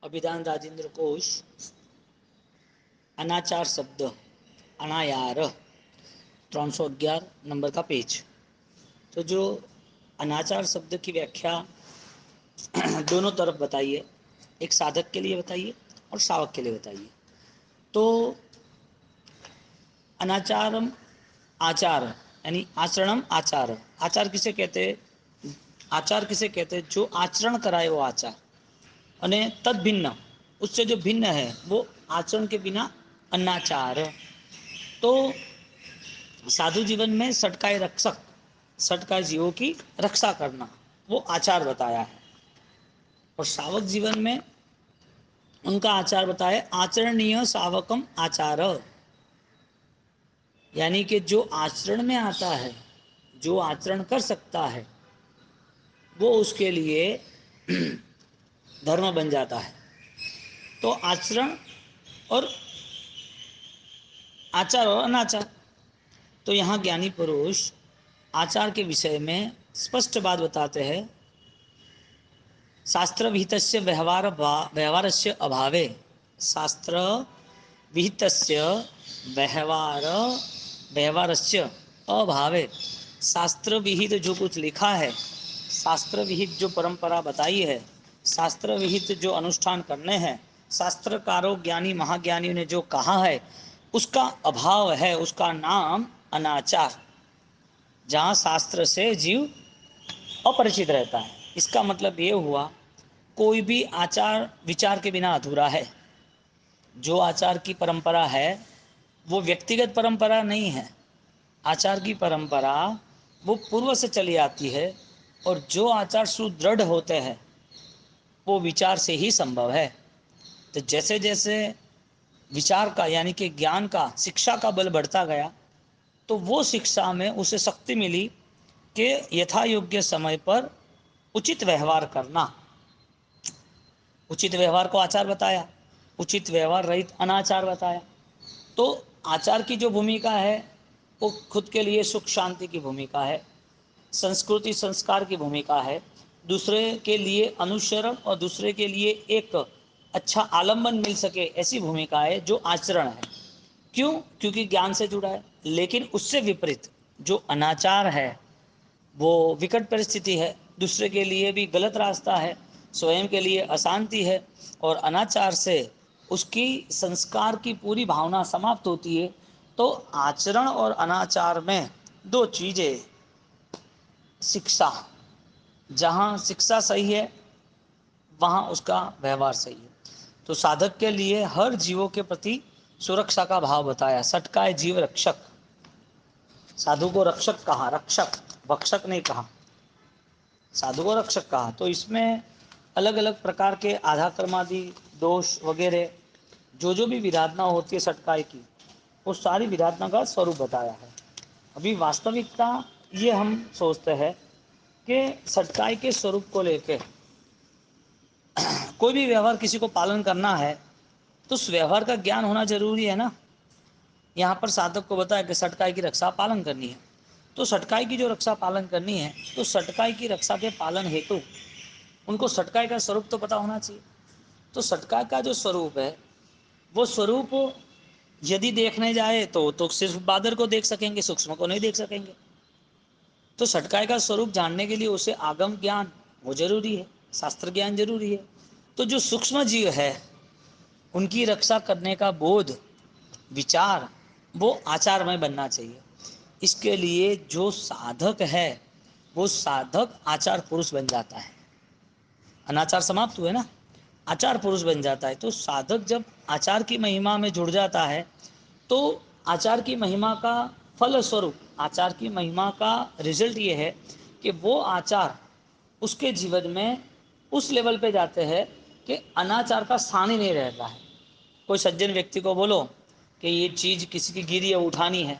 अभिधान राजेंद्र कोश अनाचार शब्द अनायार 311 नंबर का पेज। तो जो अनाचार शब्द की व्याख्या दोनों तरफ बताइए, एक साधक के लिए बताइए और श्रावक के लिए बताइए। तो अनाचारम आचार यानी आचरणम आचार। आचार किसे कहते हैं? आचार किसे कहते हैं? जो आचरण कराए वो आचार, અને તદ ભિન્ન उससे जो भिन्न है वो आचरण के बिना अनाचार। तो साधु जीवन में सटकाए रक्षक, सटकाए जीवों की रक्षा करना, वो आचार बताया है। और सावक जीवन में उनका आचार बताया आचरणीय सावकम आचार, यानी कि जो आचरण में आता है, जो आचरण कर सकता है, वो उसके लिए धर्म बन जाता है। तो आचरण और आचार और अनाचार, तो यहाँ ज्ञानी पुरुष आचार के विषय में स्पष्ट बात बताते हैं। शास्त्र विहितस्य व्यवहारस्य अभावे, शास्त्र विहितस्य व्यवहारस्य अभावे, शास्त्र विहित जो कुछ लिखा है, शास्त्र विहित जो परंपरा बताई है, शास्त्र विहित जो अनुष्ठान करने हैं, शास्त्रकारों ज्ञानी महाज्ञानियों ने जो कहा है, उसका अभाव है, उसका नाम अनाचार। जहाँ शास्त्र से जीव अपरिचित रहता है। इसका मतलब ये हुआ कोई भी आचार विचार के बिना अधूरा है। जो आचार की परंपरा है वो व्यक्तिगत परंपरा नहीं है। आचार की परंपरा वो पूर्व से चली आती है, और जो आचार सुदृढ़ होते हैं वो विचार से ही संभव है। तो जैसे जैसे विचार का यानी कि ज्ञान का, शिक्षा का बल बढ़ता गया, तो वो शिक्षा में उसे शक्ति मिली कि यथा योग्य समय पर उचित व्यवहार करना। उचित व्यवहार को आचार बताया, उचित व्यवहार रहित अनाचार बताया। तो आचार की जो भूमिका है वो खुद के लिए सुख शांति की भूमिका है, संस्कृति संस्कार की भूमिका है, दूसरे के लिए अनुसरण और दूसरे के लिए एक अच्छा आलम्बन मिल सके, ऐसी भूमिका है जो आचरण है। क्यों? क्योंकि ज्ञान से जुड़ा है। लेकिन उससे विपरीत जो अनाचार है वो विकट परिस्थिति है, दूसरे के लिए भी गलत रास्ता है, स्वयं के लिए अशांति है, और अनाचार से उसकी संस्कार की पूरी भावना समाप्त होती है। तो आचरण और अनाचार में दो चीज़ें, शिक्षा, जहाँ शिक्षा सही है वहाँ उसका व्यवहार सही है। तो साधक के लिए हर जीवों के प्रति सुरक्षा का भाव बताया, सटकाए जीव रक्षक। साधु को रक्षक कहा, रक्षक, भक्षक नहीं कहा, साधु को रक्षक कहा। तो इसमें अलग अलग प्रकार के आधा कर्मादि दोष वगैरह जो जो भी विधातना होती है सटकाई की, वो सारी विधातना का स्वरूप बताया है। अभी वास्तविकता ये हम सोचते हैं कि सटकाई के स्वरूप को लेके कोई भी व्यवहार किसी को पालन करना है तो उस व्यवहार का ज्ञान होना जरूरी है ना। यहाँ पर साधक को बताया कि सटकाई की रक्षा पालन करनी है। तो सटकाई की जो रक्षा पालन करनी है, तो सटकाई की रक्षा के पालन हेतु उनको सटकाई का स्वरूप तो पता होना चाहिए। तो सटकाई का जो स्वरूप है वो स्वरूप यदि देखने जाए तो सिर्फ बादर को देख सकेंगे, सूक्ष्म को नहीं देख सकेंगे। तो सटकाई का स्वरूप जानने के लिए उसे आगम ज्ञान वो जरूरी है, शास्त्र ज्ञान जरूरी है। तो जो सूक्ष्म जीव है उनकी रक्षा करने का बोध, विचार वो आचार में बनना चाहिए। इसके लिए जो साधक है वो साधक आचार पुरुष बन जाता है। अनाचार समाप्त हुए ना, आचार पुरुष बन जाता है। तो साधक जब आचार की महिमा में जुड़ जाता है तो आचार की महिमा का फल स्वरूप, आचार की महिमा का रिजल्ट ये है कि वो आचार उसके जीवन में उस लेवल पे जाते हैं कि अनाचार का स्थान ही नहीं रहता है। कोई सज्जन व्यक्ति को बोलो कि ये चीज़ किसी की गिरी है उठानी है,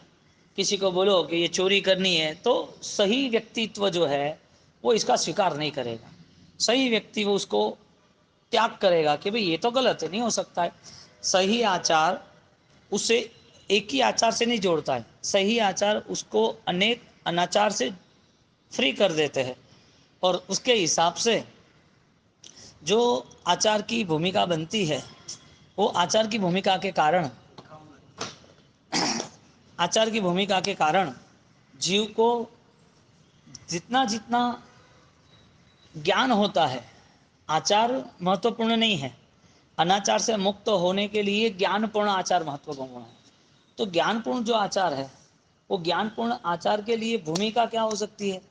किसी को बोलो कि ये चोरी करनी है, तो सही व्यक्तित्व जो है वो इसका स्वीकार नहीं करेगा। सही व्यक्ति वो उसको त्याग करेगा कि भाई ये तो गलत है, नहीं हो सकता है। सही आचार उसे एक ही आचार से नहीं जोड़ता है, सही आचार उसको अनेक अनाचार से फ्री कर देते हैं, और उसके हिसाब से जो आचार की भूमिका बनती है, वो आचार की भूमिका के कारण, आचार की भूमिका के कारण जीव को जितना जितना ज्ञान होता है, आचार महत्वपूर्ण नहीं है। अनाचार से मुक्त होने के लिए ज्ञानपूर्ण आचार महत्वपूर्ण है। तो ज्ञानपूर्ण जो आचार है, वो ज्ञानपूर्ण आचार के लिए भूमिका क्या हो सकती है?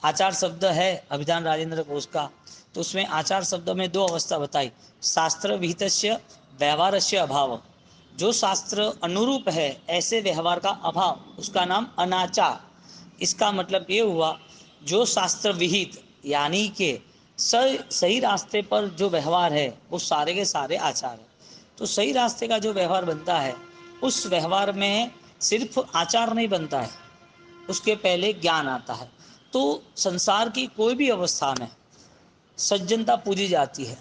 आचार शब्द है अभिधान राजेंद्र घोष का, तो उसमें आचार शब्द में दो अवस्था बताई, शास्त्र विहितस्य व्यवहारस्य अभाव। जो शास्त्र अनुरूप है ऐसे व्यवहार का अभाव, उसका नाम अनाचार। इसका मतलब ये हुआ, जो शास्त्र विहित यानी कि सही रास्ते पर जो व्यवहार है वो सारे के सारे आचार है। तो सही रास्ते का जो व्यवहार बनता है, उस व्यवहार में सिर्फ आचार नहीं बनता है, उसके पहले ज्ञान आता है। तो संसार की कोई भी अवस्था में सज्जनता पूजी जाती है,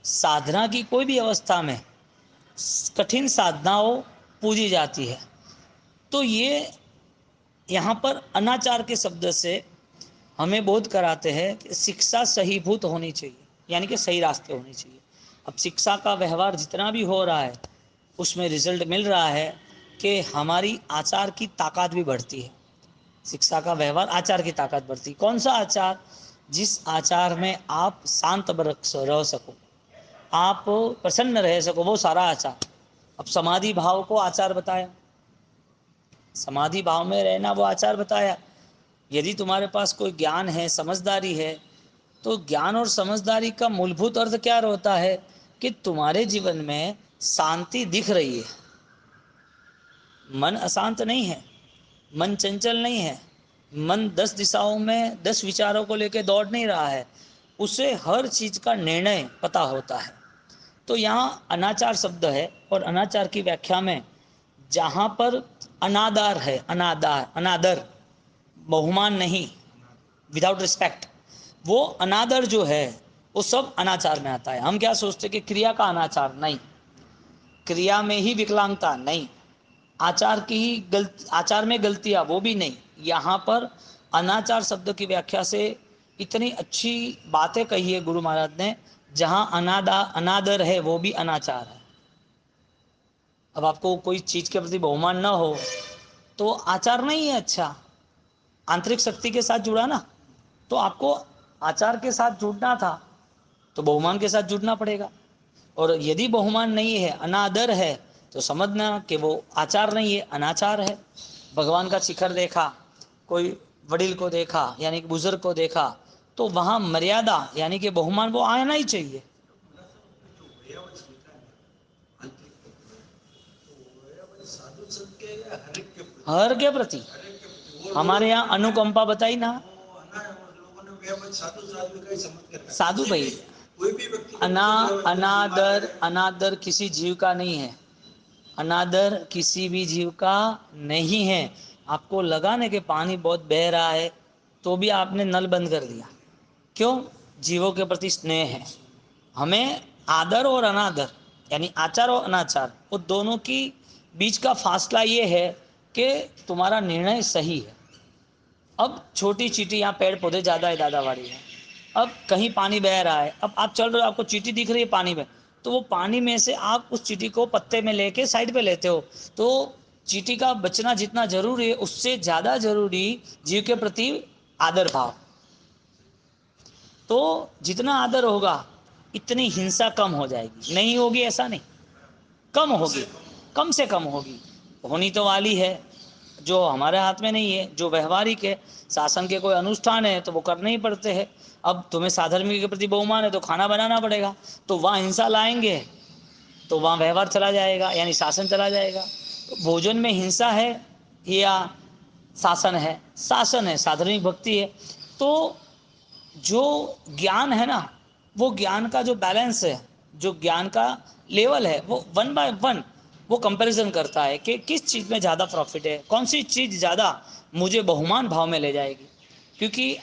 साधना की कोई भी अवस्था में कठिन साधनाओं पूजी जाती है। तो ये यहाँ पर अनाचार के शब्द से हमें बोध कराते हैं कि शिक्षा सहीभूत होनी चाहिए, यानी कि सही रास्ते होनी चाहिए। अब शिक्षा का व्यवहार जितना भी हो रहा है, उसमें रिजल्ट मिल रहा है कि हमारी आचार की ताकत भी बढ़ती है। शिक्षा का व्यवहार आचार की ताकत बढ़ती। कौन सा आचार? जिस आचार में आप शांत रह सको, आप प्रसन्न रह सको, वो सारा आचार। अब समाधि भाव को आचार बताया, समाधि भाव में रहना वो आचार बताया। यदि तुम्हारे पास कोई ज्ञान है, समझदारी है, तो ज्ञान और समझदारी का मूलभूत अर्थ क्या होता है कि तुम्हारे जीवन में शांति दिख रही है, मन अशांत नहीं है, मन चंचल नहीं है, मन 10 दिशाओं में 10 विचारों को लेकर दौड़ नहीं रहा है, उसे हर चीज का निर्णय पता होता है। तो यहाँ अनाचार शब्द है, और अनाचार की व्याख्या में जहाँ पर अनादर है, अनादर, बहुमान नहीं, विदाउट रिस्पेक्ट, वो अनादर जो है वो सब अनाचार में आता है। हम क्या सोचते कि क्रिया का अनाचार नहीं, क्रिया में ही विकलांगता नहीं, आचार की ही आचार में गलतियां वो भी नहीं। यहाँ पर अनाचार शब्द की व्याख्या से इतनी अच्छी बातें कही है गुरु महाराज ने, जहाँ अनादर है वो भी अनाचार है। अब आपको कोई चीज के प्रति बहुमान न हो तो आचार नहीं है अच्छा, आंतरिक शक्ति के साथ जुड़ा ना, तो आपको आचार के साथ जुड़ना था, तो बहुमान के साथ जुड़ना पड़ेगा। और यदि बहुमान नहीं है, अनादर है, तो समझना कि वो आचार नहीं है, अनाचार है। भगवान का शिखर देखा, कोई वडिल को देखा यानी कि बुजुर्ग को देखा, तो वहाँ मर्यादा यानी कि बहुमान वो आना ही चाहिए। हर के प्रति हमारे यहाँ अनुकंपा बताई ना, साधु भाई, अनादर, अनादर किसी जीव का नहीं है, अनादर किसी भी जीव का नहीं है। आपको लगा ना कि पानी बहुत बह रहा है, तो भी आपने नल बंद कर दिया, क्यों? जीवों के प्रति स्नेह है। हमें आदर और अनादर यानी आचार और अनाचार, वो दोनों की बीच का फासला ये है कि तुम्हारा निर्णय सही है। अब छोटी चींटी, यहाँ पेड़ पौधे ज़्यादा है, दादावाड़ी है, अब कहीं पानी बह रहा है, अब आप चल रहे हो, आपको चींटी दिख रही है पानी में, तो वो पानी में से आप उस चींटी को पत्ते में लेके साइड पे लेते हो। तो चींटी का बचना जितना जरूरी है, उससे ज़्यादा जरूरी जीव के प्रति आदर भाव। तो जितना आदर होगा इतनी हिंसा कम हो जाएगी। नहीं होगी ऐसा नहीं, कम होगी, कम से कम होगी, होनी तो वाली है। जो हमारे हाथ में नहीं है, जो व्यवहारिक है, शासन के कोई अनुष्ठान है तो वो करने ही पड़ते हैं। अब तुम्हें साधर्मिक के प्रति बहुमान है तो खाना बनाना पड़ेगा, तो वहाँ हिंसा लाएंगे तो वहाँ व्यवहार चला जाएगा, यानी शासन चला जाएगा। तो भोजन में हिंसा है या शासन है? शासन है, साधर्मिक भक्ति है। तो जो ज्ञान है ना, वो ज्ञान का जो बैलेंस है, जो ज्ञान का लेवल है, वो 1 by 1 वो कंपैरिजन करता है कि किस चीज़ में ज़्यादा प्रॉफिट है, कौन सी चीज़ ज़्यादा मुझे बहुमान भाव में ले जाएगी। क्योंकि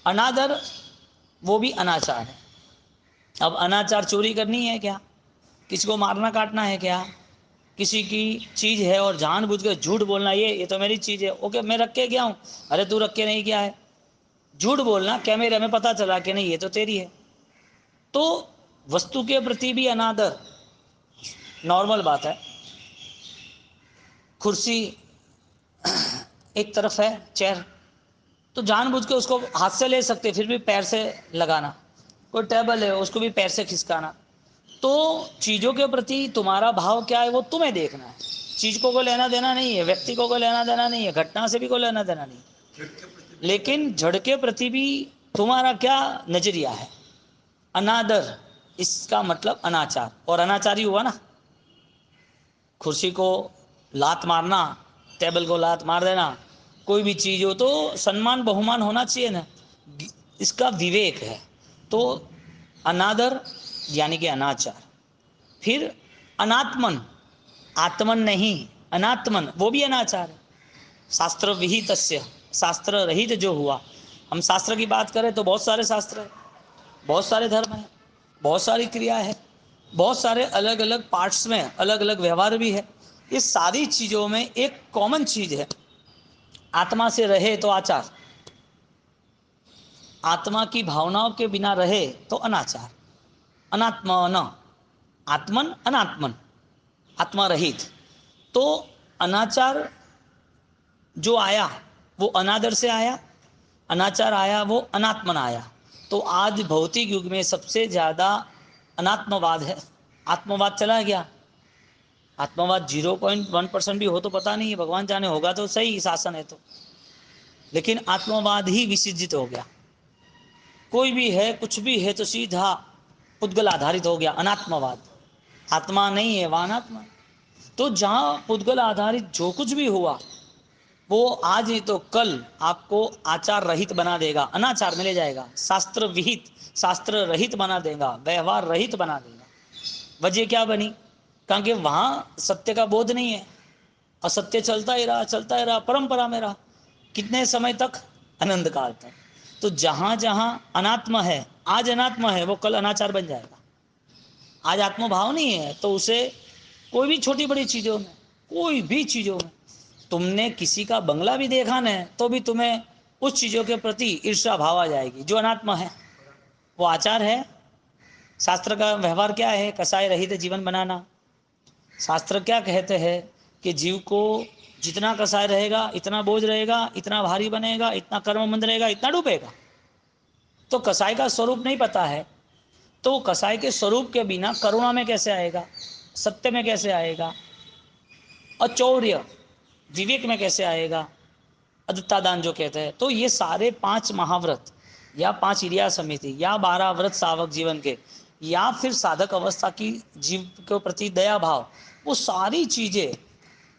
अनादर वो भी अनाचार है। अब अनाचार चोरी करनी है क्या? किसी को मारना काटना है क्या? किसी की चीज़ है और जानबूझ कर झूठ बोलना, ये तो मेरी चीज़ है, ओके मैं रख के गया हूँ, अरे तू रख के नहीं गया है। झूठ बोलना, कैमरे में पता चला कि नहीं ये तो तेरी है, तो वस्तु के प्रति भी अनादर नॉर्मल बात है। कुर्सी एक तरफ है, चेयर, तो जानबूझ के उसको हाथ से ले सकते, फिर भी पैर से लगाना। कोई टेबल है, उसको भी पैर से खिसकाना। तो चीज़ों के प्रति तुम्हारा भाव क्या है वो तुम्हें देखना है। चीज़ को कोई लेना देना नहीं है, व्यक्ति को कोई लेना देना नहीं है, घटना से भी कोई लेना देना नहीं है, लेकिन जड़ के प्रति भी तुम्हारा क्या नजरिया है। अनादर, इसका मतलब अनाचार, और अनाचार ही हुआ ना। कुर्सी को लात मारना, टेबल को लात मार देना, कोई भी चीज़ हो तो सम्मान बहुमान होना चाहिए ना, इसका विवेक है। तो अनादर यानी कि अनाचार। फिर अनात्मन, आत्मन नहीं, अनात्मन वो भी अनाचार है। शास्त्र विहितस्य, शास्त्र रहित जो हुआ। हम शास्त्र की बात करें तो बहुत सारे शास्त्र है, बहुत सारे धर्म है, बहुत सारी क्रिया है, बहुत सारे अलग अलग पार्ट्स में अलग अलग व्यवहार भी है। इस सारी चीज़ों में एक कॉमन चीज है, आत्मा से रहे तो आचार, आत्मा की भावनाओं के बिना रहे तो अनाचार। अनात्मन, आत्मन अनात्मन, आत्मा रहित। तो अनाचार जो आया वो अनादर से आया, अनाचार आया वो अनात्मन आया। तो आज भौतिक युग में सबसे ज़्यादा अनात्मवाद है, आत्मवाद चला गया। आत्मवाद 0.1% भी हो तो पता नहीं है, भगवान जाने, होगा तो सही शासन है तो, लेकिन आत्मवाद ही विसर्जित हो गया। कोई भी है, कुछ भी है तो सीधा पुद्गल आधारित हो गया, अनात्मवाद। आत्मा नहीं है, वह अनात्मा। तो जहाँ पुद्गल आधारित जो कुछ भी हुआ वो आज नहीं तो कल आपको आचार रहित बना देगा, अनाचार में ले जाएगा, शास्त्र विहित, शास्त्र रहित बना देगा, व्यवहार रहित बना देगा। वजह क्या बनी? क्योंकि वहाँ सत्य का बोध नहीं है, असत्य चलता ही रहा, चलता ही रहा, परंपरा में रहा। कितने समय तक? अनंत काल तक। तो जहाँ जहाँ अनात्मा है, आज अनात्मा है, वो कल अनाचार बन जाएगा। आज आत्मभाव नहीं है तो उसे कोई भी छोटी बड़ी चीज़ों में, कोई भी चीज़ों में, तुमने किसी का बंगला भी देखा ना तो भी तुम्हें उस चीज़ों के प्रति ईर्ष्या भाव आ जाएगी, जो अनात्मा है। वो आचार है। शास्त्र का व्यवहार क्या है? कसाय रहित जीवन बनाना। शास्त्र क्या कहते हैं कि जीव को जितना कसाय रहेगा, इतना बोझ रहेगा, इतना भारी बनेगा, इतना कर्मबंध रहेगा, इतना डूबेगा। तो कसाय का स्वरूप नहीं पता है तो कसाय के स्वरूप के बिना करुणा में कैसे आएगा, सत्य में कैसे आएगा, अचौर्य विवेक में कैसे आएगा, अदत्ता दान जो कहते हैं। तो ये सारे 5 महाव्रत या 5 इरिया समिति या 12 व्रत सावक जीवन के, या फिर साधक अवस्था की जीव के प्रति दया भाव, वो सारी चीजें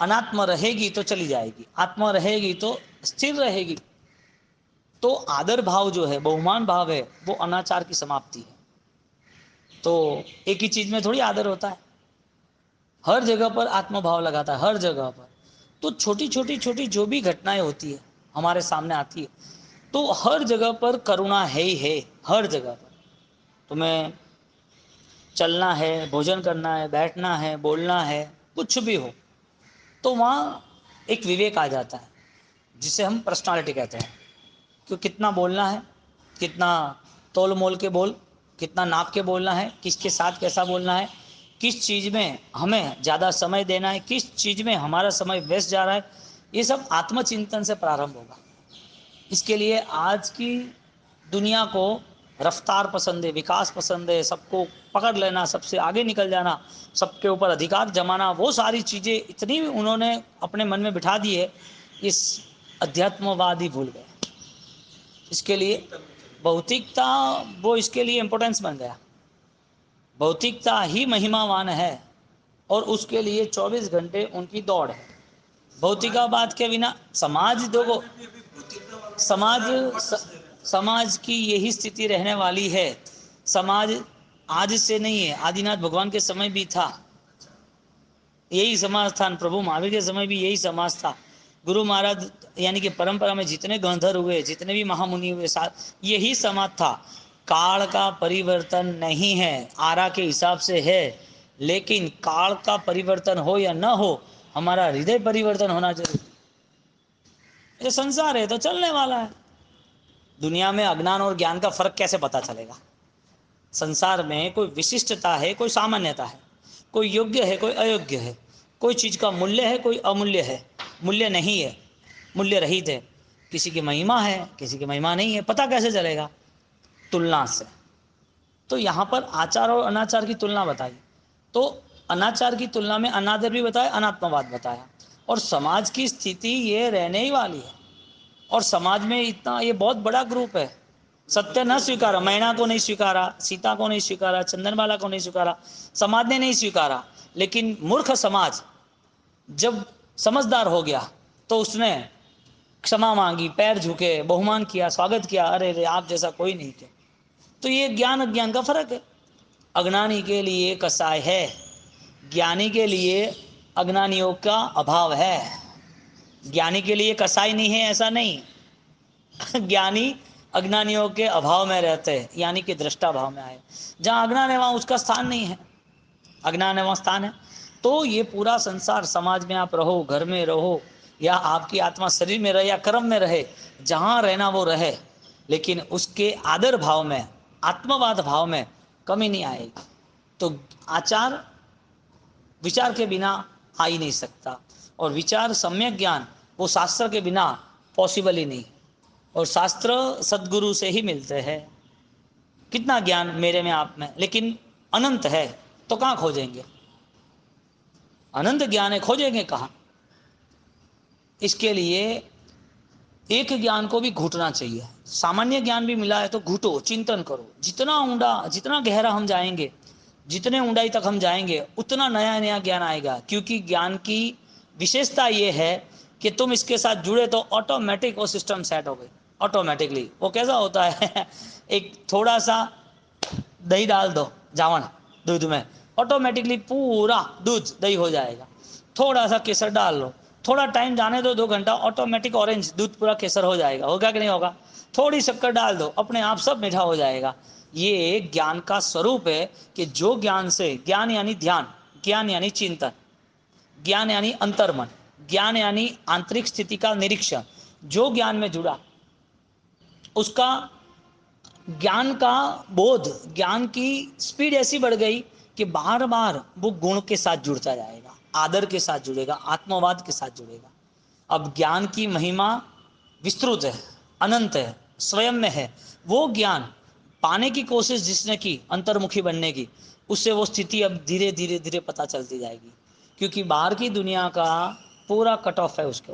अनात्म रहेगी तो चली जाएगी, आत्मा रहेगी तो स्थिर रहेगी। तो आदर भाव जो है, बहुमान भाव है, वो अनाचार की समाप्ति है। तो एक ही चीज में थोड़ी आदर होता है, हर जगह पर आत्मभाव लगाता है, हर जगह पर। तो छोटी छोटी छोटी जो भी घटनाएं होती है हमारे सामने आती है, तो हर जगह पर करुणा है ही है, हर जगह पर। तुम्हें चलना है, भोजन करना है, बैठना है, बोलना है, कुछ भी हो, तो वहाँ एक विवेक आ जाता है, जिसे हम पर्सनालिटी कहते हैं। कि कितना बोलना है, कितना तोल मोल के बोल, कितना नाप के बोलना है, किसके साथ कैसा बोलना है, किस चीज़ में हमें ज़्यादा समय देना है, किस चीज़ में हमारा समय व्यस्त जा रहा है, ये सब आत्मचिंतन से प्रारंभ होगा। इसके लिए आज की दुनिया को रफ्तार पसंद है, विकास पसंद है, सबको पकड़ लेना, सबसे आगे निकल जाना, सबके ऊपर अधिकार जमाना, वो सारी चीज़ें इतनी उन्होंने अपने मन में बिठा दी है, इस अध्यात्मवाद ही भूल गए। इसके लिए भौतिकता, वो इसके लिए इम्पोर्टेंस बन गया। भौतिकता ही महिमावान है और उसके लिए 24 घंटे उनकी दौड़ है। भौतिकावाद के बिना समाज देखो, समाज समाज की यही स्थिति रहने वाली है। समाज आज से नहीं है, आदिनाथ भगवान के समय भी था यही समाज था, प्रभु महावीर के समय भी यही समाज था। गुरु महाराज यानी कि परंपरा में जितने गंधर्व हुए, जितने भी महामुनि हुए, यही समाज था। काल का परिवर्तन नहीं है, आरा के हिसाब से है, लेकिन काल का परिवर्तन हो या न हो, हमारा हृदय परिवर्तन होना जरूरी। ये संसार है तो चलने वाला है। दुनिया में अज्ञान और ज्ञान का फर्क कैसे पता चलेगा? संसार में कोई विशिष्टता है, कोई सामान्यता है, कोई योग्य है, कोई अयोग्य है, कोई चीज़ का मूल्य है, कोई अमूल्य है, मूल्य नहीं है, मूल्य रहित है। किसी की महिमा है, किसी की महिमा नहीं है, पता कैसे चलेगा? तुलना से। तो यहाँ पर आचार और अनाचार की तुलना बताई, तो अनाचार की तुलना में अनादर भी बताया, अनात्मवाद बताया। और समाज की स्थिति ये रहने ही वाली है। और समाज में इतना, ये बहुत बड़ा ग्रुप है। सत्य न स्वीकारा, मैना को नहीं स्वीकारा, सीता को नहीं स्वीकारा, चंदनबाला को नहीं स्वीकारा, समाज ने नहीं स्वीकारा। लेकिन मूर्ख समाज जब समझदार हो गया तो उसने क्षमा मांगी, पैर झुके, बहुमान किया, स्वागत किया, अरे रे आप जैसा कोई नहीं थे। तो ये ज्ञान अज्ञान का फर्क है। अज्ञानी के लिए कसाय है, ज्ञानी के लिए अज्ञानियों का अभाव है। ज्ञानी के लिए कसाई नहीं है ऐसा नहीं, ज्ञानी अज्ञानियों के अभाव में रहते हैं, यानी कि दृष्टा भाव में आए। जहाँ अज्ञान है वहाँ उसका स्थान नहीं है, अज्ञान है वहाँ स्थान है। तो ये पूरा संसार, समाज में आप रहो, घर में रहो, या आपकी आत्मा शरीर में रहे या कर्म में रहे, जहाँ रहना वो रहे, लेकिन उसके आदर भाव में, आत्मवाद भाव में कमी नहीं आएगी। तो आचार विचार के बिना आ ही नहीं सकता, और विचार सम्यक ज्ञान वो शास्त्र के बिना पॉसिबल ही नहीं। और शास्त्र सद्गुरु से ही मिलते हैं। कितना ज्ञान मेरे में आप में, लेकिन अनंत है तो कहाँ खोजेंगे? अनंत ज्ञान है, खोजेंगे कहाँ? इसके लिए एक ज्ञान को भी घुटना चाहिए। सामान्य ज्ञान भी मिला है तो घुटो, चिंतन करो। जितना ऊंडा, जितना गहरा हम जाएंगे, जितने ऊंडाई तक हम जाएंगे, उतना नया नया ज्ञान आएगा। क्योंकि ज्ञान की विशेषता ये है कि तुम इसके साथ जुड़े तो ऑटोमेटिक वो सिस्टम सेट हो गई, ऑटोमेटिकली। वो कैसा होता है एक थोड़ा सा दही डाल दो जावन दूध में, ऑटोमेटिकली पूरा दूध दही हो जाएगा। थोड़ा सा केसर डाल लो, थोड़ा टाइम जाने दो, 2 घंटा, ऑटोमेटिक ऑरेंज दूध पूरा केसर हो जाएगा। होगा कि नहीं होगा? थोड़ी शक्कर डाल दो, अपने आप सब मीठा हो जाएगा। ये ज्ञान का स्वरूप है कि जो ज्ञान से, ज्ञान यानी ध्यान, ज्ञान यानी चिंतन, ज्ञान यानी अंतर्मन, ज्ञान यानी आंतरिक स्थिति का निरीक्षण, जो ज्ञान में जुड़ा उसका ज्ञान का बोध, ज्ञान की स्पीड ऐसी बढ़ गई कि बार बार वो गुण के साथ जुड़ता जाएगा, आदर के साथ जुड़ेगा, आत्मवाद के साथ जुड़ेगा। अब ज्ञान की महिमा विस्तृत है, अनंत है, स्वयं में है। वो ज्ञान पाने की कोशिश जिसने की, अंतर्मुखी बनने की, उससे वो स्थिति अब धीरे धीरे धीरे पता चलती जाएगी। क्योंकि बाहर की दुनिया का पूरा कट ऑफ है उसके,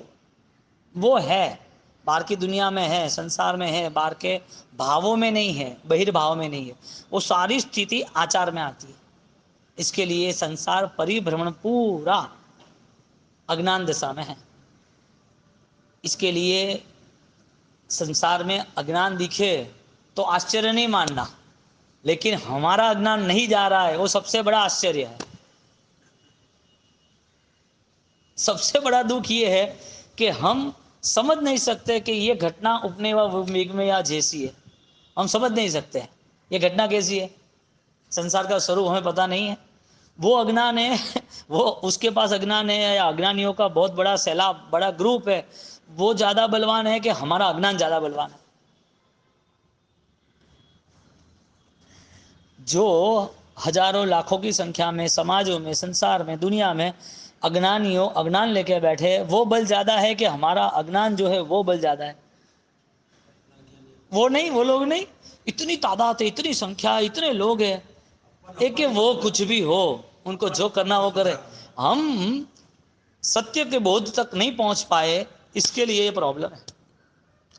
वो है बाहर की दुनिया में है, संसार में है, बाहर के भावों में नहीं है, बहिर्भाव में नहीं है। वो सारी स्थिति आचार में आती है। इसके लिए संसार परिभ्रमण पूरा अज्ञान दशा में है। इसके लिए संसार में अज्ञान दिखे तो आश्चर्य नहीं मानना, लेकिन हमारा अज्ञान नहीं जा रहा है, वो सबसे बड़ा आश्चर्य है। सबसे बड़ा दुख ये है कि हम समझ नहीं सकते कि ये घटना उपने व मेघ में या जैसी है। हम समझ नहीं सकते ये घटना कैसी है। संसार का स्वरूप हमें पता नहीं है। वो अज्ञान है वो उसके पास अज्ञान है, या अज्ञानियों का बहुत बड़ा सैलाब, बड़ा ग्रुप है, वो ज़्यादा बलवान है कि हमारा अज्ञान ज़्यादा बलवान है। जो हजारों लाखों की संख्या में समाजों में, संसार में, दुनिया में अज्ञानियों अज्ञान लेके बैठे, वो बल ज़्यादा है कि हमारा अज्ञान जो है वो बल ज़्यादा है? वो नहीं, वो लोग नहीं। इतनी तादाद है, इतनी संख्या, इतने लोग हैं, एक कि वो कुछ भी हो, उनको जो करना वो करे। हम सत्य के बोध तक नहीं पहुंच पाए, इसके लिए ये प्रॉब्लम है।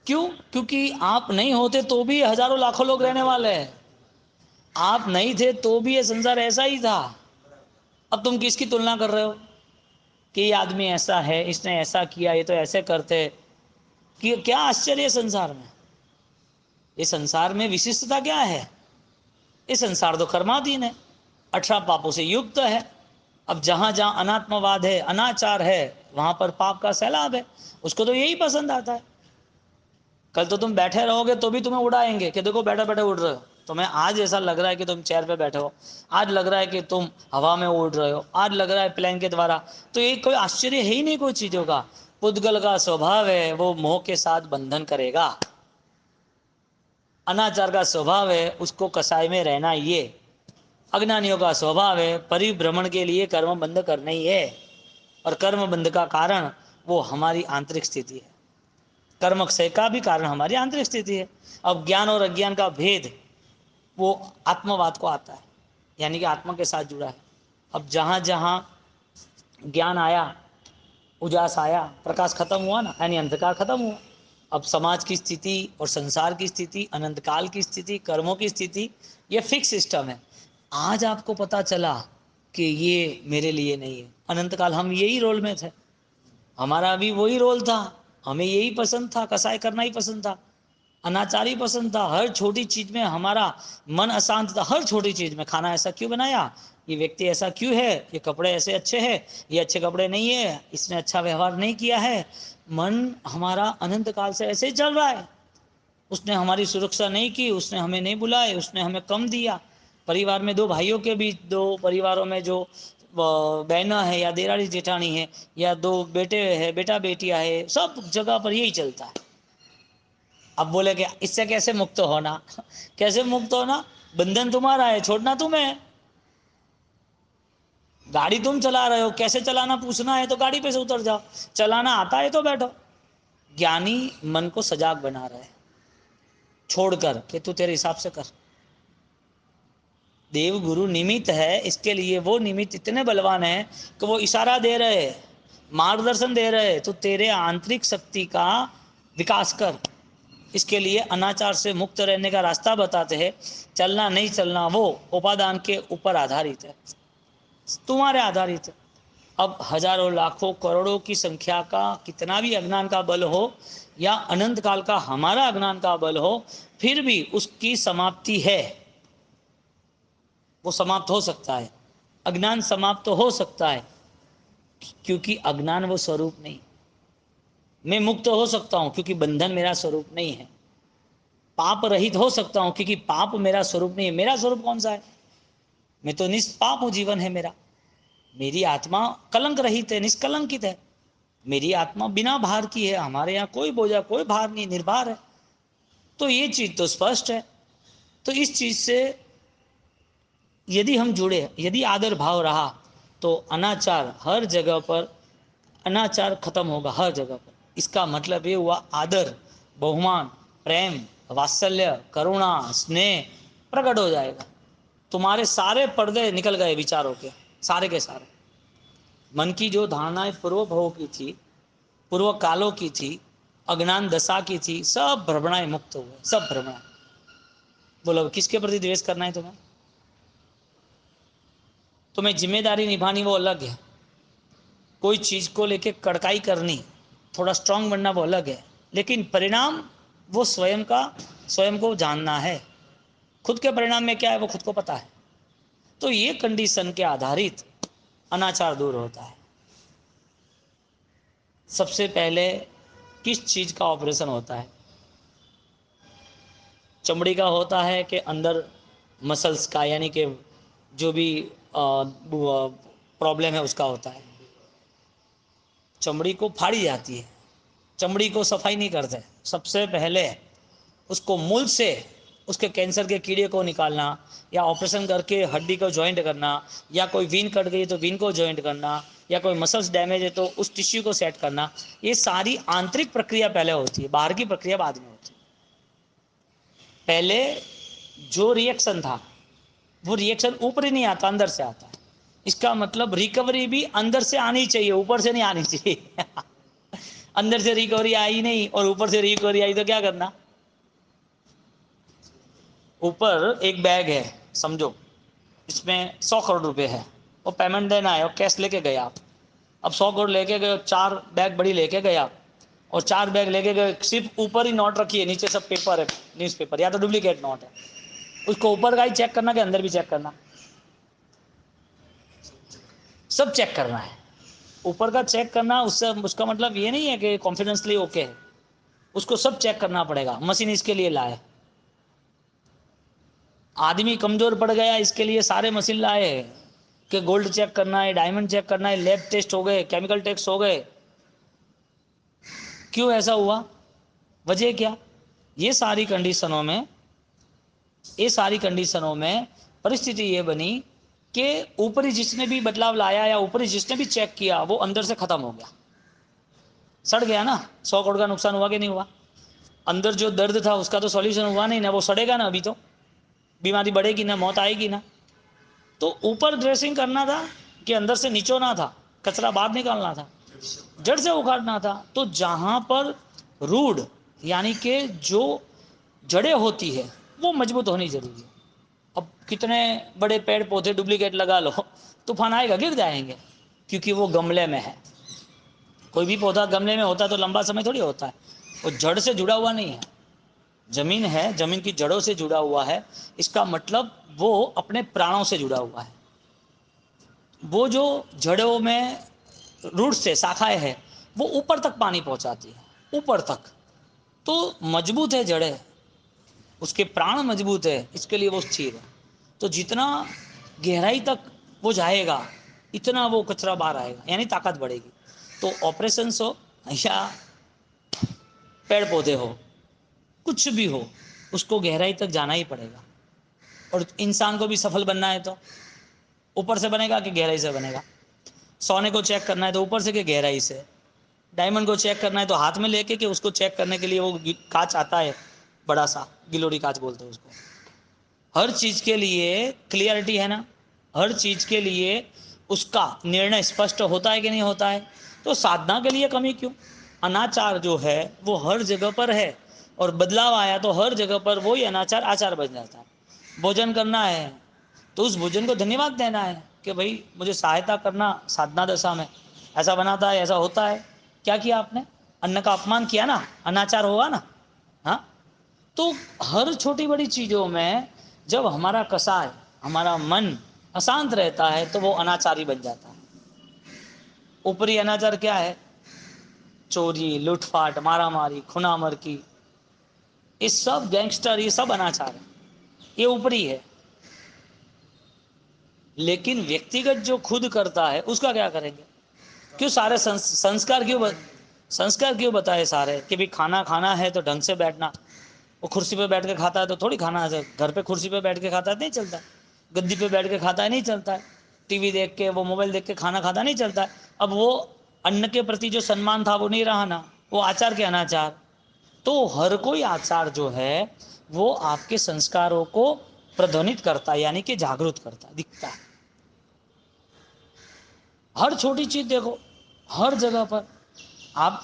क्यों? क्योंकि आप नहीं होते तो भी हजारों लाखों लोग रहने वाले हैं। आप नहीं थे तो भी ये संसार ऐसा ही था। अब तुम किसकी तुलना कर रहे हो कि ये आदमी ऐसा है, इसने ऐसा किया, ये तो ऐसे करते कि क्या आश्चर्य है संसार में? ये संसार में विशिष्टता क्या है? ये संसार तो कर्माधीन है, 18 पापों से युक्त है। अब जहाँ जहाँ अनात्मवाद है, अनाचार है, वहाँ पर पाप का सैलाब है। उसको तो यही पसंद आता है। कल तो तुम बैठे रहोगे तो भी तुम्हें उड़ाएंगे कि देखो बैठे बैठे उड़ रहे हो। तुम्हें आज ऐसा लग रहा है कि तुम चेयर पे बैठे हो, आज लग रहा है कि तुम हवा में उड़ रहे हो, आज लग रहा है प्लेन के द्वारा। तो ये कोई आश्चर्य है ही नहीं कोई चीज़ों का। पुद्गल का स्वभाव है, वो मोह के साथ बंधन करेगा। अनाचार का स्वभाव है उसको कसाई में रहना ही है। अज्ञानियों का स्वभाव है परिभ्रमण के लिए कर्म बंद करना ही है, और कर्म बंद का कारण वो हमारी आंतरिक स्थिति है। कर्म क्षय का भी कारण हमारी आंतरिक स्थिति है। अब ज्ञान और अज्ञान का भेद वो आत्मवाद को आता है, यानी कि आत्मा के साथ जुड़ा है। अब जहाँ जहाँ ज्ञान आया, उजास आया, प्रकाश खत्म हुआ ना, यानी अंधकार खत्म हुआ। अब समाज की स्थिति और संसार की स्थिति, अनंत काल की स्थिति, कर्मों की स्थिति, ये फिक्स सिस्टम है। आज आपको पता चला कि ये मेरे लिए नहीं है, अनंत काल हम यही रोल में थे, हमारा भी वही रोल था, हमें यही पसंद था, कसाई करना ही पसंद था, अनाचार ही पसंद था। हर छोटी चीज में हमारा मन अशांत था, हर छोटी चीज में। खाना ऐसा क्यों बनाया, ये व्यक्ति ऐसा क्यों है, ये कपड़े ऐसे अच्छे हैं, ये अच्छे कपड़े नहीं है, इसने अच्छा व्यवहार नहीं किया है। मन हमारा अनंत काल से ऐसे ही चल रहा है। उसने हमारी सुरक्षा नहीं की, उसने हमें नहीं बुलाए, उसने हमें कम दिया। परिवार में दो भाइयों के बीच, दो परिवारों में जो बहना है या देरानी जेठानी है, या दो बेटे है, बेटा बेटियां है, सब जगह पर यही चलता है। अब बोले कि इससे कैसे मुक्त होना कैसे मुक्त होना, बंधन तुम्हारा है, छोड़ना तुम्हें है। गाड़ी तुम चला रहे हो, कैसे चलाना पूछना है तो गाड़ी पे से उतर जाओ, चलाना आता है तो बैठो। ज्ञानी मन को सजाग बना रहे, छोड़कर कि तू तेरे हिसाब से कर। देव गुरु निमित्त है, इसके लिए वो निमित्त इतने बलवान है कि वो इशारा दे रहे, मार्गदर्शन दे रहे, तो तेरे आंतरिक शक्ति का विकास कर। इसके लिए अनाचार से मुक्त रहने का रास्ता बताते हैं। चलना नहीं चलना वो उपादान के ऊपर आधारित है, तुम्हारे आधारित है। अब हजारों लाखों करोड़ों की संख्या का कितना भी अज्ञान का बल हो, या अनंत काल का हमारा अज्ञान का बल हो, फिर भी उसकी समाप्ति है, वो समाप्त हो सकता है। अज्ञान समाप्त तो हो सकता है, क्योंकि अज्ञान वो स्वरूप नहीं। मैं मुक्त हो सकता हूं क्योंकि बंधन मेरा स्वरूप नहीं है। पाप रहित हो सकता हूं क्योंकि पाप मेरा स्वरूप नहीं है। मेरा स्वरूप कौन सा है, मैं तो निष्पाप हूं, जीवन है मेरा। मेरी आत्मा कलंक रहित है, निष्कलंकित है। मेरी आत्मा बिना भार की है, हमारे यहाँ कोई बोझा कोई भार नहीं, निर्भर है। तो ये चीज तो स्पष्ट है। तो इस चीज से यदि हम जुड़े, यदि आदर भाव रहा, तो अनाचार हर जगह पर, अनाचार खत्म होगा हर जगह पर। इसका मतलब ये हुआ आदर, बहुमान, प्रेम, वात्सल्य, करुणा, स्नेह प्रकट हो जाएगा। तुम्हारे सारे पर्दे निकल गए विचारों के सारे। मन की जो धारणाएं पूर्व भव की थी, पूर्व कालों की थी, अज्ञान दशा की थी, सब भ्रमणाएं मुक्त हुए, सब भ्रमणा। बोलो किसके प्रति द्वेष करना है तुम्हें? तुम्हें जिम्मेदारी निभानी वो अलग है, कोई चीज को लेके कड़काई करनी, थोड़ा स्ट्रांग बनना वो अलग है, लेकिन परिणाम वो स्वयं का, स्वयं को जानना है। खुद के परिणाम में क्या है वो खुद को पता है। तो ये कंडीशन के आधारित अनाचार दूर होता है। सबसे पहले किस चीज का ऑपरेशन होता है? चमड़ी का होता है कि अंदर मसल्स का, यानी कि जो भी प्रॉब्लम है उसका होता है। चमड़ी को फाड़ी जाती है, चमड़ी को सफाई नहीं करते। सबसे पहले उसको मूल से, उसके कैंसर के कीड़े को निकालना, या ऑपरेशन करके हड्डी को जॉइंट करना, या कोई वीन कट गई तो वीन को जॉइंट करना, या कोई मसल्स डैमेज है तो उस टिश्यू को सेट करना। ये सारी आंतरिक प्रक्रिया पहले होती है, बाहर की प्रक्रिया बाद में होती है। पहले जो रिएक्शन था वो रिएक्शन ऊपर ही नहीं आता, अंदर से आता है। इसका मतलब रिकवरी भी अंदर से आनी चाहिए, ऊपर से नहीं आनी चाहिए अंदर से रिकवरी आई नहीं और ऊपर से रिकवरी आई तो क्या करना? ऊपर एक बैग है समझो, इसमें 100 करोड़ रुपए है, वो पेमेंट देना है और कैश लेके गया आप। अब 100 करोड़ लेके गए, 4 बैग बड़ी लेके गया, और 4 बैग लेके गए, सिर्फ ऊपर ही नोट रखी है, नीचे सब पेपर है, न्यूज़पेपर या तो डुप्लीकेट नोट है। उसको ऊपर का ही चेक करना कि अंदर भी चेक करना? सब चेक करना है। ऊपर का चेक करना, उससे उसका मतलब ये नहीं है कि कॉन्फिडेंसली ओके है, उसको सब चेक करना पड़ेगा। मशीन इसके लिए लाए, आदमी कमजोर पड़ गया इसके लिए सारे मशीन लाए कि गोल्ड चेक करना है, डायमंड चेक करना है, लैब टेस्ट हो गए, केमिकल टेस्ट हो गए। क्यों ऐसा हुआ, वजह क्या? ये सारी कंडीशनों में ये सारी कंडीशनों में परिस्थिति ये बनी कि ऊपरी जिसने भी बदलाव लाया या ऊपरी जिसने भी चेक किया वो अंदर से खत्म हो गया, सड़ गया ना। 100 करोड़ का नुकसान हुआ कि नहीं हुआ? अंदर जो दर्द था उसका तो सॉल्यूशन हुआ नहीं ना, वो सड़ेगा ना, अभी तो बीमारी बढ़ेगी ना, मौत आएगी ना। तो ऊपर ड्रेसिंग करना था कि अंदर से निचोना था, कचरा बाहर निकालना था, जड़ से उखाड़ना था। तो जहां पर रूट यानी कि जो जड़ें होती है वो मजबूत होनी जरूरी है। अब कितने बड़े पेड़ पौधे डुप्लीकेट लगा लो, तूफान आएगा, गिर जाएंगे, क्योंकि वो गमले में है। कोई भी पौधा गमले में होता है तो लंबा समय थोड़ी होता है, वो जड़ से जुड़ा हुआ नहीं है। जमीन है, जमीन की जड़ों से जुड़ा हुआ है, इसका मतलब वो अपने प्राणों से जुड़ा हुआ है। वो जो जड़ों में रूट से शाखाएं है वो ऊपर तक पानी पहुंचाती है, ऊपर तक, तो मजबूत है जड़ें, उसके प्राण मजबूत है, इसके लिए वो स्थिर है। तो जितना गहराई तक वो जाएगा इतना वो कचरा बाहर आएगा, यानी ताकत बढ़ेगी। तो ऑपरेशन हो या पेड़ पौधे हो, कुछ भी हो, उसको गहराई तक जाना ही पड़ेगा। और इंसान को भी सफल बनना है तो ऊपर से बनेगा कि गहराई से बनेगा? सोने को चेक करना है तो ऊपर से कि गहराई से? डायमंड को चेक करना है तो हाथ में लेके कि उसको चेक करने के लिए वो कांच आता है, बड़ा सा गिलोरी कांच बोलते हैं उसको। हर चीज के लिए क्लियरिटी है ना, हर चीज के लिए उसका निर्णय स्पष्ट होता है कि नहीं होता है? तो साधना के लिए कमी क्यों? अनाचार जो है वो हर जगह पर है, और बदलाव आया तो हर जगह पर वही अनाचार आचार बन जाता है। भोजन करना है तो उस भोजन को धन्यवाद देना है कि भाई मुझे सहायता करना साधना दशा में, ऐसा बनाता है, ऐसा होता है। क्या किया आपने? अन्न का अपमान किया ना, अनाचार होगा ना। हाँ, तो हर छोटी बड़ी चीजों में जब हमारा कसाय, हमारा मन अशांत रहता है तो वो अनाचारी बन जाता है। ऊपरी अनाचार क्या है? चोरी, लूटपाट, मारामारी, खुनामर की, ये सब गैंगस्टर, ये सब अनाचार है, ये ऊपरी है। लेकिन व्यक्तिगत जो खुद करता है उसका क्या करेंगे? क्यों सारे संस्कार क्यों संस्कार क्यों बताए सारे कि भाई खाना खाना है तो ढंग से बैठना। वो कुर्सी पे बैठ के खाता है तो थोड़ी खाना है, घर पे कुर्सी पे बैठ के खाता है नहीं चलता, गद्दी पे बैठ के खाता है नहीं चलता है, टीवी देख के, वो मोबाइल देख के खाना खाता नहीं चलता है। अब वो अन्न के प्रति जो सम्मान था वो नहीं रहा ना, वो आचार के अनाचार। तो हर कोई आचार जो है वो आपके संस्कारों को प्रध्वनित करता है, यानी कि जागरूक करता है, दिखता है। हर छोटी चीज देखो, हर जगह पर आप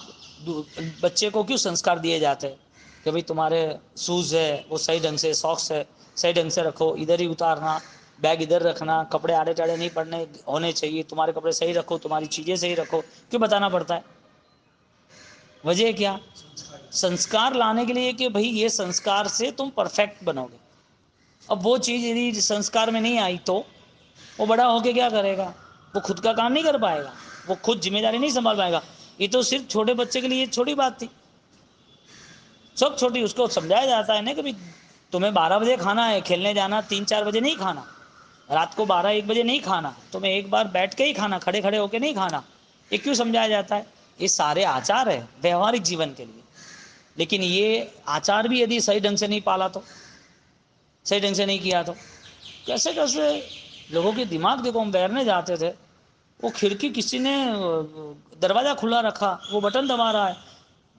बच्चे को क्यों संस्कार दिए जाते हैं कि भाई तुम्हारे शूज है वो सही ढंग से, सॉक्स है सही ढंग से रखो, इधर ही उतारना, बैग इधर रखना, कपड़े आड़े टाड़े नहीं पड़ने होने चाहिए, तुम्हारे कपड़े सही रखो, तुम्हारी चीजें सही रखो, क्यों बताना पड़ता है? वजह क्या? संस्कार लाने के लिए कि भाई ये संस्कार से तुम परफेक्ट बनोगे। अब वो चीज यदि संस्कार में नहीं आई तो वो बड़ा होके क्या करेगा? वो खुद का काम नहीं कर पाएगा, वो खुद जिम्मेदारी नहीं संभाल पाएगा। ये तो सिर्फ छोटे बच्चे के लिए छोटी बात थी, सब छोटी, उसको समझाया जाता है ना कि भाई तुम्हें 12 बजे खाना है, खेलने जाना 3-4 बजे नहीं खाना, रात को 12-1 बजे नहीं खाना, तुम्हें एक बार बैठ के ही खाना, खड़े खड़े होके नहीं खाना। ये क्यों समझाया जाता है? ये सारे आचार है व्यवहारिक जीवन के लिए। लेकिन ये आचार भी यदि सही ढंग से नहीं पाला तो, सही ढंग से नहीं किया तो कैसे कैसे लोगों के दिमाग देखो। हम बैठने जाते थे, वो खिड़की किसी ने दरवाजा खुला रखा, वो बटन दबा रहा है,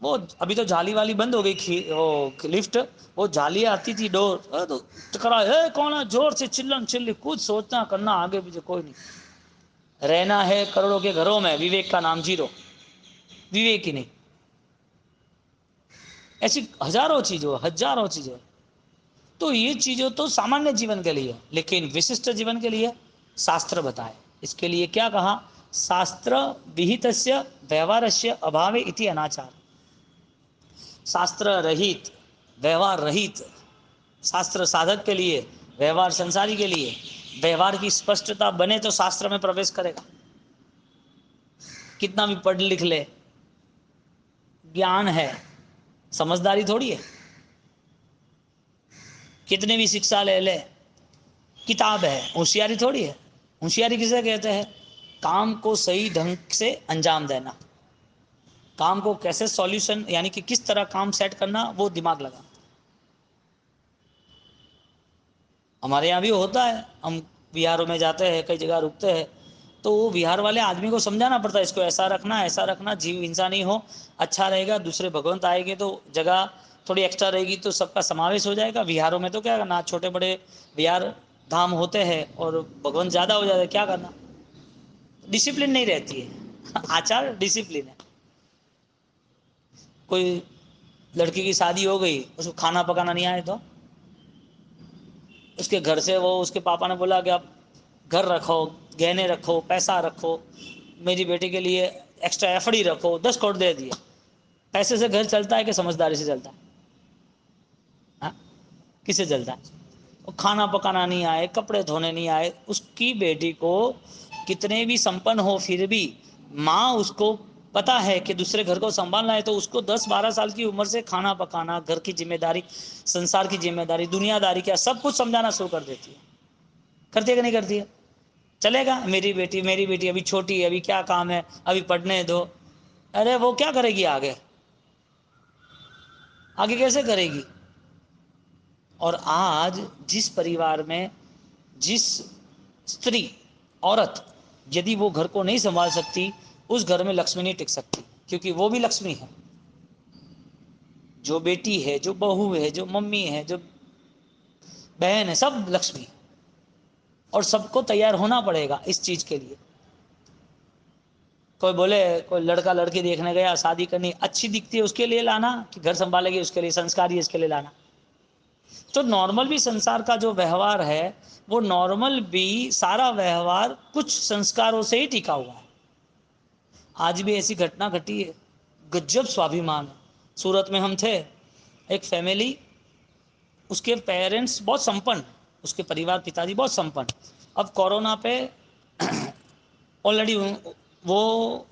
वो अभी तो जाली वाली बंद हो गई, वो लिफ्ट, वो जाली आती थी डोर, तो टकरा, कौन है, जोर से चिल्लम चिल्ली, कुछ सोचना करना आगे पीछे कोई नहीं। रहना है करोड़ों के घरों में, विवेक का नाम जीरो, विवेक ही नहीं। ऐसी हजारों चीजें। तो ये चीजों तो सामान्य जीवन के लिए, लेकिन विशिष्ट जीवन के लिए शास्त्र बताए। इसके लिए क्या कहा? शास्त्र विहितस्य व्यवहारस्य अभावे इति अनाचार। शास्त्र रहित, व्यवहार रहित, शास्त्र साधक के लिए, व्यवहार संसारी के लिए, व्यवहार की स्पष्टता बने तो शास्त्र में प्रवेश करेगा। कितना भी पढ़ लिख ले, ज्ञान है, समझदारी थोड़ी है। कितने भी शिक्षा ले ले, किताब है, होशियारी थोड़ी है। होशियारी किसे कहते हैं? काम को सही ढंग से अंजाम देना, काम को कैसे सॉल्यूशन, यानी कि किस तरह काम सेट करना, वो दिमाग लगा। हमारे यहाँ भी होता है, हम बिहारों में जाते हैं, कई जगह रुकते हैं, तो वो बिहार वाले आदमी को समझाना पड़ता है, इसको ऐसा रखना, ऐसा रखना, जीव इंसानी हो, अच्छा रहेगा, दूसरे भगवंत आएंगे तो जगह थोड़ी एक्स्ट्रा रहेगी तो सबका समावेश हो जाएगा। बिहारों में तो क्या करना, छोटे बड़े बिहार धाम होते हैं और भगवंत ज़्यादा हो जाता है, क्या करना, डिसिप्लिन नहीं रहती है। आचार डिसिप्लिन है। कोई लड़की की शादी हो गई, उसको खाना पकाना नहीं आए तो उसके घर से वो उसके पापा ने बोला कि आप घर रखो, गहने रखो, पैसा रखो, मेरी बेटी के लिए एक्स्ट्रा एफडी रखो, 10 करोड़ दे दिए। पैसे से घर चलता है कि समझदारी से चलता है? हाँ, किससे चलता है? वो खाना पकाना नहीं आए, कपड़े धोने नहीं आए, उसकी बेटी को कितने भी संपन्न हो फिर भी माँ उसको पता है कि दूसरे घर को संभालना है, तो उसको 10-12 साल की उम्र से खाना पकाना, घर की जिम्मेदारी, संसार की जिम्मेदारी, दुनियादारी, क्या सब कुछ समझाना शुरू कर देती है। करती है कि नहीं करती है? चलेगा, मेरी बेटी अभी छोटी है, अभी क्या काम है, अभी पढ़ने दो। अरे वो क्या करेगी आगे, आगे कैसे करेगी? और आज जिस परिवार में जिस स्त्री, औरत, यदि वो घर को नहीं संभाल सकती, उस घर में लक्ष्मी नहीं टिक सकती, क्योंकि वो भी लक्ष्मी है। जो बेटी है, जो बहू है, जो मम्मी है, जो बहन है, सब लक्ष्मी है। और सबको तैयार होना पड़ेगा इस चीज के लिए। कोई बोले, कोई लड़का लड़की देखने गया, शादी करनी, अच्छी दिखती है उसके लिए लाना, कि घर संभालेगी उसके लिए, संस्कारी है इसके लिए लाना? तो नॉर्मल भी संसार का जो व्यवहार है, वो नॉर्मल भी सारा व्यवहार कुछ संस्कारों से ही टिका हुआ है। आज भी ऐसी घटना घटी है, गजब स्वाभिमान है। सूरत में हम थे, एक फैमिली, उसके पेरेंट्स बहुत संपन्न, उसके परिवार पिताजी बहुत संपन्न। अब कोरोना पे ऑलरेडी वो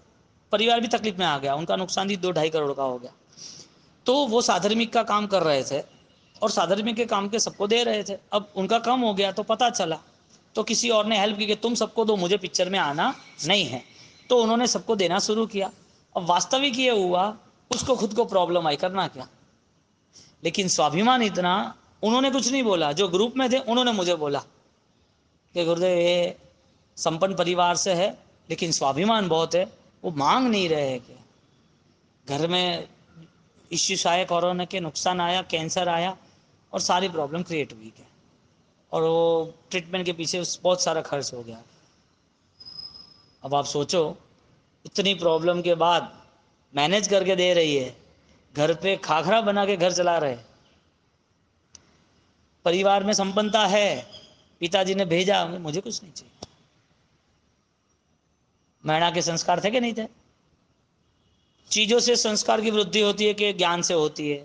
परिवार भी तकलीफ में आ गया, उनका नुकसान भी 2-2.5 करोड़ का हो गया। तो वो साधर्मिक का काम कर रहे थे और साधर्मिक के काम के सबको दे रहे थे। अब उनका कम हो गया तो पता चला, तो किसी और ने हेल्प की कि तुम सबको दो, मुझे पिक्चर में आना नहीं है। तो उन्होंने सबको देना शुरू किया। अब वास्तविक ये हुआ, उसको खुद को प्रॉब्लम आई, करना क्या। लेकिन स्वाभिमान इतना, उन्होंने कुछ नहीं बोला, जो ग्रुप में थे उन्होंने मुझे बोला कि गुरुदेव ये संपन्न परिवार से है लेकिन स्वाभिमान बहुत है, वो मांग नहीं रहे कि घर में इश्यूज आए, कोरोना के नुकसान आया, कैंसर आया और सारी प्रॉब्लम क्रिएट हुई है। और वो ट्रीटमेंट के पीछे बहुत सारा खर्च हो गया। अब आप सोचो, इतनी प्रॉब्लम के बाद मैनेज करके दे रही है, घर पे खाखरा बना के घर चला रहे, परिवार में संपन्नता है, पिताजी ने भेजा, मुझे कुछ नहीं चाहिए। मैणा के संस्कार थे कि नहीं थे? चीजों से संस्कार की वृद्धि होती है कि ज्ञान से होती है?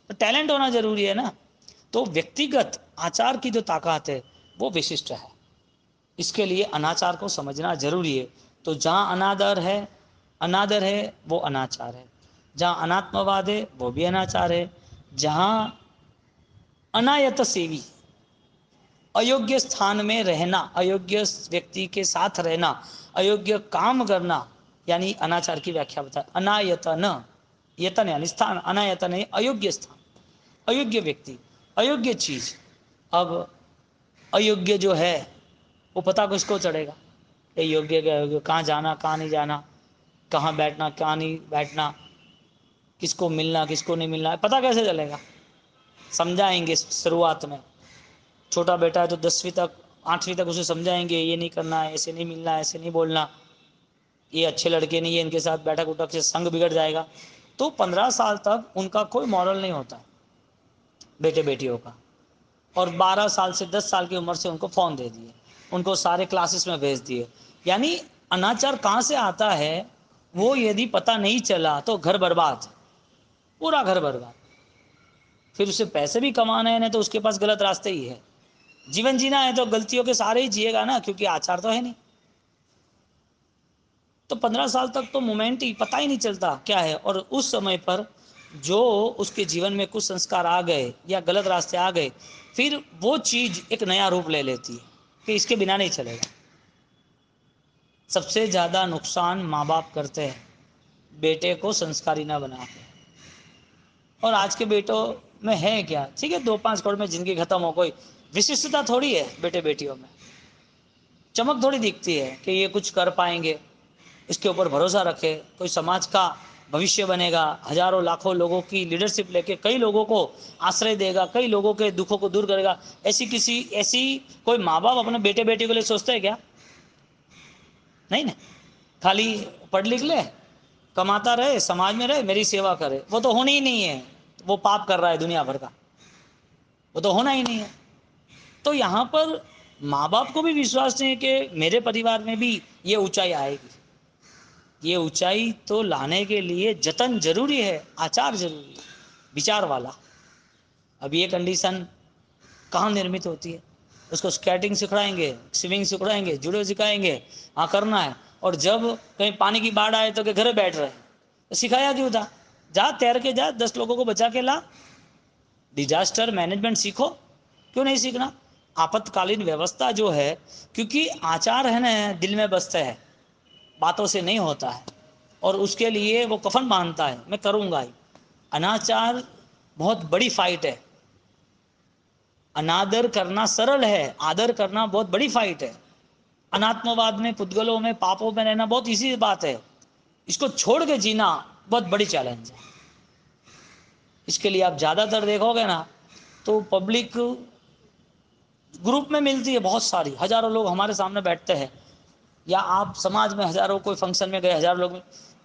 तो टैलेंट होना जरूरी है ना। तो व्यक्तिगत आचार की जो ताकत है वो विशिष्ट है, इसके लिए अनाचार को समझना जरूरी है। तो जहाँ अनादर है वो अनाचार है, जहाँ अनात्मवाद है वो भी अनाचार है, जहाँ अनायत सेवी, अयोग्य स्थान में रहना, अयोग्य व्यक्ति के साथ रहना, अयोग्य काम करना, यानी अनाचार की व्याख्या बता। अनायतन, यतन यानी स्थान, अनायतन है अयोग्य स्थान, अयोग्य व्यक्ति, अयोग्य चीज। अब अयोग्य जो है वो पता किसको चढ़ेगा, ये योग्य क्या योग्य, कहाँ जाना कहाँ नहीं जाना, कहाँ बैठना कहाँ नहीं बैठना, किसको मिलना किसको नहीं मिलना, पता कैसे चलेगा? समझाएंगे शुरुआत में, छोटा बेटा है तो 10वीं तक 8वीं तक उसे समझाएंगे, ये नहीं करना है, ऐसे नहीं मिलना, ऐसे नहीं बोलना, ये अच्छे लड़के नहीं है, इनके साथ बैठक उठक से संग बिगड़ जाएगा। तो 15 साल तक उनका कोई मॉरल नहीं होता बेटे बेटियों का। और 12 साल से 10 साल की उम्र से उनको फ़ोन दे दिए, उनको सारे क्लासेस में भेज दिए। यानी अनाचार कहाँ से आता है वो यदि पता नहीं चला तो घर बर्बाद, पूरा घर बर्बाद। फिर उसे पैसे भी कमाना है ना, तो उसके पास गलत रास्ते ही है। जीवन जीना है तो गलतियों के सारे ही जिएगा ना, क्योंकि आचार तो है नहीं। तो 15 साल तक तो मोमेंट ही पता ही नहीं चलता क्या है, और उस समय पर जो उसके जीवन में कुछ संस्कार आ गए या गलत रास्ते आ गए, फिर वो चीज एक नया रूप ले लेती है कि इसके बिना नहीं चलेगा। सबसे ज्यादा नुकसान माँ बाप करते हैं बेटे को संस्कारी ना बना के। और आज के बेटों में है क्या, ठीक है 2-5 करोड़ में जिंदगी खत्म हो गई, विशिष्टता थोड़ी है बेटे बेटियों में, चमक थोड़ी दिखती है कि ये कुछ कर पाएंगे, इसके ऊपर भरोसा रखे, कोई समाज का भविष्य बनेगा, हजारों लाखों लोगों की लीडरशिप लेके कई लोगों को आश्रय देगा, कई लोगों के दुखों को दूर करेगा। ऐसी कोई माँ बाप अपने बेटे बेटी के लिए सोचते हैं क्या? नहीं ना, खाली पढ़ लिख ले, कमाता रहे, समाज में रहे, मेरी सेवा करे, वो तो होना ही नहीं है। वो पाप कर रहा है दुनिया भर का, वो तो होना ही नहीं है। तो यहाँ पर माँ बाप को भी विश्वास नहीं है कि मेरे परिवार में भी ये ऊंचाई आएगी। ये ऊंचाई तो लाने के लिए जतन जरूरी है, आचार जरूरी है, विचार वाला। अब ये कंडीशन कहाँ निर्मित होती है? उसको स्केटिंग सिखाएंगे, स्विमिंग सिखाएंगे, जूडो सिखाएंगे, हाँ करना है, और जब कहीं पानी की बाढ़ आए तो घर बैठ रहे, तो सिखाया क्यों था? जा तैर के जा, 10 लोगों को बचा के ला, डिजास्टर मैनेजमेंट सीखो, क्यों नहीं सीखना? आपातकालीन व्यवस्था जो है, क्योंकि आचार है ना दिल में बसते हैं, बातों से नहीं होता है, और उसके लिए वो कफन बांधता है, मैं करूँगा ही। अनाचार बहुत बड़ी फाइट है, अनादर करना सरल है, आदर करना बहुत बड़ी फाइट है। अनात्मवाद में, पुद्गलों में, पापों में रहना बहुत इजी बात है, इसको छोड़ के जीना बहुत बड़ी चैलेंज है। इसके लिए आप ज़्यादातर देखोगे ना तो पब्लिक ग्रुप में मिलती है, बहुत सारी, हजारों लोग हमारे सामने बैठते हैं, या आप समाज में हजारों, कोई फंक्शन में गए, हजारों लोग,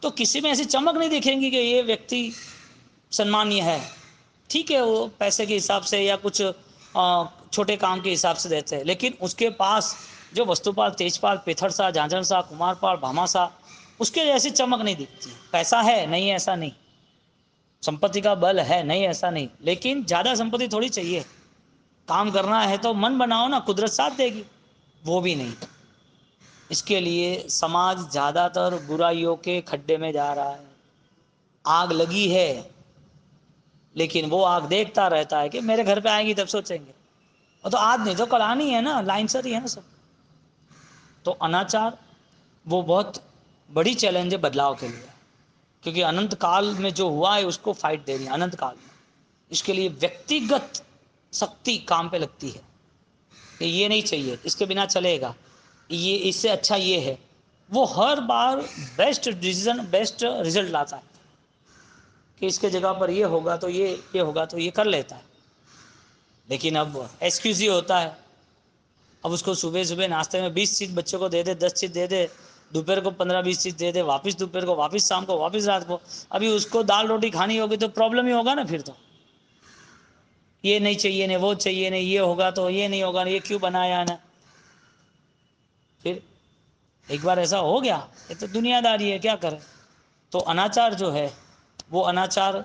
तो किसी में ऐसी चमक नहीं दिखेंगी कि ये व्यक्ति सम्मानीय है। ठीक है, वो पैसे के हिसाब से या कुछ छोटे काम के हिसाब से देते हैं, लेकिन उसके पास जो वस्तुपाल, तेजपाल, पिथड़सा, झांझरसा, कुमारपाल, भामासा, उसके जैसी चमक नहीं दिखती। पैसा है नहीं ऐसा नहीं, संपत्ति का बल है नहीं ऐसा नहीं, लेकिन ज़्यादा संपत्ति थोड़ी चाहिए। काम करना है तो मन बनाओ ना, कुदरत साथ देगी, वो भी नहीं। इसके लिए समाज ज़्यादातर बुराइयों के खड्डे में जा रहा है। आग लगी है, लेकिन वो आग देखता रहता है कि मेरे घर पे आएगी तब सोचेंगे, और तो आज नहीं तो कल आनी है ना, लाइन से ही है ना सब। तो अनाचार वो बहुत बड़ी चैलेंज है बदलाव के लिए, क्योंकि अनंत काल में जो हुआ है उसको फाइट देनी है अनंत काल में। इसके लिए व्यक्तिगत शक्ति काम पे लगती है कि ये नहीं चाहिए, इसके बिना चलेगा, ये इससे अच्छा ये है, वो हर बार बेस्ट डिसीजन, बेस्ट रिजल्ट लाता है कि इसके जगह पर ये होगा तो ये होगा तो ये कर लेता है। लेकिन अब एक्सक्यूज ही होता है, अब उसको सुबह सुबह नाश्ते में 20 चीज़ बच्चों को दे दे, 10 चीज़ दे दे, दोपहर को 15-20 चीज़ दे दे, वापस दोपहर को, वापस शाम को, वापस रात को। अभी उसको दाल रोटी खानी होगी तो प्रॉब्लम ही होगा ना फिर तो, ये नहीं चाहिए नहीं, वो चाहिए नहीं, ये होगा तो ये नहीं होगा, ये क्यों बनाया ना। फिर एक बार ऐसा हो गया, ये तो दुनियादारी है, क्या करें। तो अनाचार जो है वो अनाचार